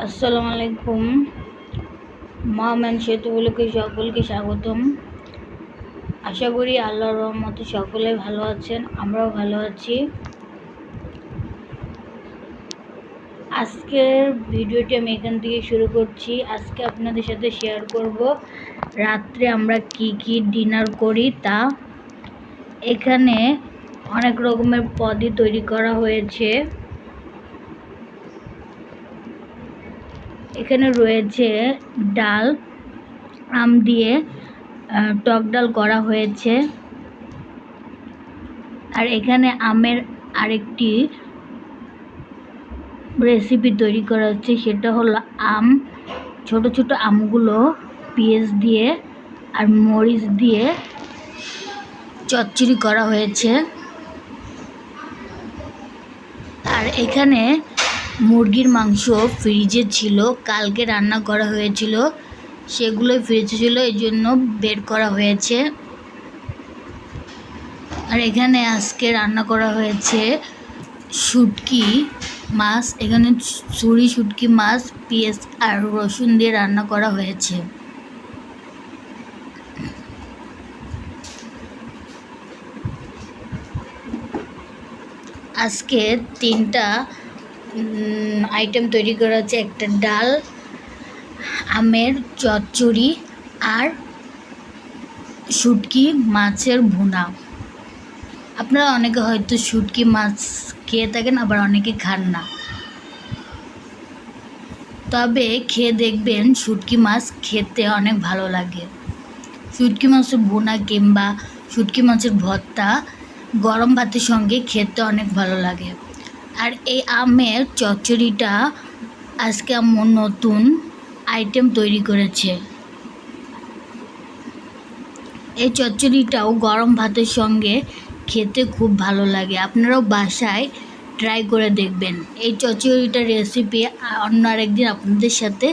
আসসালামু আলাইকুম। মহামান সেতু বলকে সকলকে স্বাগতম। আশা করি আল্লাহর রহমতে সকলে ভালো আছেন, আমরাও ভালো আছি। আজকের ভিডিওটি আমি এখান থেকে শুরু করছি। আজকে আপনাদের সাথে শেয়ার করব রাত্রে আমরা কি ডিনার করি তা। এখানে অনেক রকমের পদই তৈরি করা হয়েছে। এখানে রয়েছে ডাল, আম দিয়ে টক ডাল করা হয়েছে। আর এখানে আমের আরেকটি রেসিপি তৈরি করা হচ্ছে, সেটা হলো ছোট ছোট আমগুলো পেঁয়াজ দিয়ে আর মরিচ দিয়ে চচ্চড়ি করা হয়েছে। আর এখানে মুরগির মাংস ফ্রিজে ছিল, কালকে রান্না করা হয়েছিল, সেগুলোই ফ্রিজে ছিল, এই জন্য বের করা হয়েছে। আর এখানে আজকে রান্না করা হয়েছে শুটকি মাছ। এখানে ছুরি শুটকি মাছ পেঁয়াজ আর রসুন দিয়ে রান্না করা হয়েছে। আজকে 3টা আইটেম তৈরি করা হচ্ছে, একটা ডাল, আমের চচ্চড়ি আর শুটকি মাছের ভুনা। আপনারা অনেকে হয়তো শুটকি মাছ খেয়ে থাকেন, আবার অনেকে খান না, তবে খেয়ে দেখবেন শুটকি মাছ খেতে অনেক ভালো লাগে। শুটকি মাছের ভুনা কিংবা শুটকি মাছের ভর্তা গরম ভাতের সঙ্গে খেতে অনেক ভালো লাগে। আর এই আমের চচ্চড়িটা আজকে আমার নতুন আইটেম তৈরি করেছে। এই চচ্চড়িটাও গরম ভাতের সঙ্গে খেতে খুব ভালো লাগে। আপনারাও বাসায় ট্রাই করে দেখবেন। এই চচ্চড়িটার রেসিপি অন্য আরেকদিন আপনাদের সাথে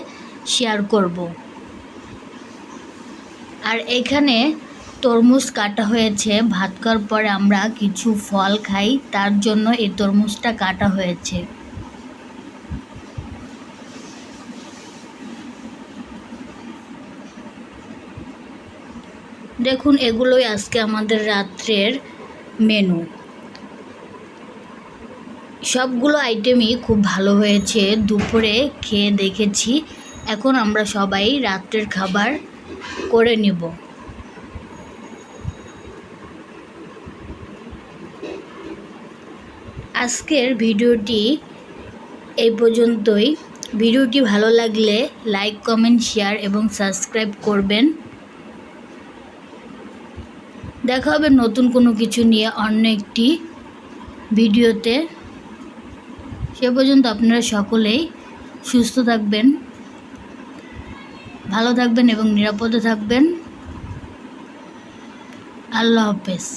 শেয়ার করব। আর এখানে তরমুজ কাটা হয়েছে। ভাত খাওয়ার পরে আমরা কিছু ফল খাই, তার জন্য এই তরমুজটা কাটা হয়েছে। দেখুন, এগুলোই আজকে আমাদের রাত্রের মেনু। সবগুলো আইটেমই খুব ভালো হয়েছে, দুপুরে খেয়ে দেখেছি। এখন আমরা সবাই রাত্রের খাবার করে নেব। আজকের ভিডিওটি এই পর্যন্তই। ভিডিওটি ভালো লাগলে লাইক, কমেন্ট, শেয়ার এবং সাবস্ক্রাইব করবেন। দেখা হবে নতুন কোনো কিছু নিয়ে অন্য একটি ভিডিওতে। সে পর্যন্ত আপনারা সকলেই সুস্থ থাকবেন, ভালো থাকবেন এবং নিরাপদে থাকবেন। আল্লাহ হাফেজ।